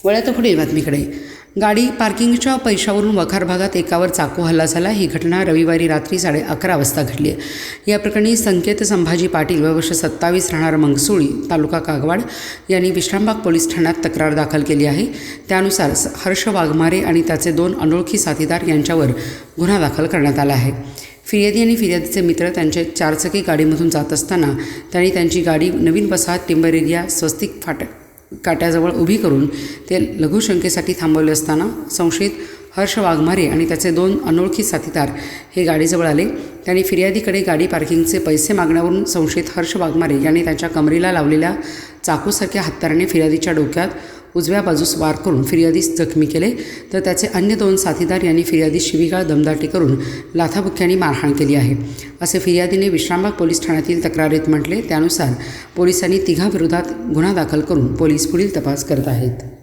वळ्यात पुढील बातमीकडे. गाडी पार्किंगच्या पैशावरून वखार भागात एकावर चाकू हल्ला झाला. ही घटना रविवारी रात्री 11:30 वाजता घडली आहे. या प्रकरणी संकेत संभाजी पाटील व वर्ष 27 राहणार मंगसुळी तालुका कागवाड यांनी विश्रामबाग पोलीस ठाण्यात तक्रार दाखल केली आहे. त्यानुसार हर्ष वाघमारे आणि त्याचे 2 अनोळखी साथीदार यांच्यावर गुन्हा दाखल करण्यात आला आहे. फिर्यादी आणि फिर्यादीचे मित्र त्यांच्या 4चाकी गाडीमधून जात असताना त्यांनी त्यांची गाडी नवीन वसाहत टिंबर एरिया स्वस्तिक काट्याजवळ उभी करून ते लघुशंकेसाठी थांबवले असताना संशयित हर्ष वाघमारे आणि त्याचे 2 अनोळखी साथीदार हे गाडीजवळ आले. त्यांनी फिर्यादीकडे गाडी पार्किंगचे पैसे मागण्यावरून संशयित हर्ष वाघमारे यांनी त्यांच्या कमरेला लावलेल्या चाकूसारख्या हत्याराने फिर्यादीच्या डोक्यात उजव्या बाजूस वार करून फिर्यादीस जखमी केले. तर त्याचे अन्य 2 साथीदार यांनी फिर्यादीस शिवीगाळ दमदाटी करून लाथाबुक्क्यांनी मारहाण केली आहे, असे फिर्यादीने विश्रामबाग पोलीस ठाण्यातील तक्रारीत म्हटले. त्यानुसार पोलिसांनी तिघांविरोधात गुन्हा दाखल करून पोलीस पुढील तपास करत आहेत.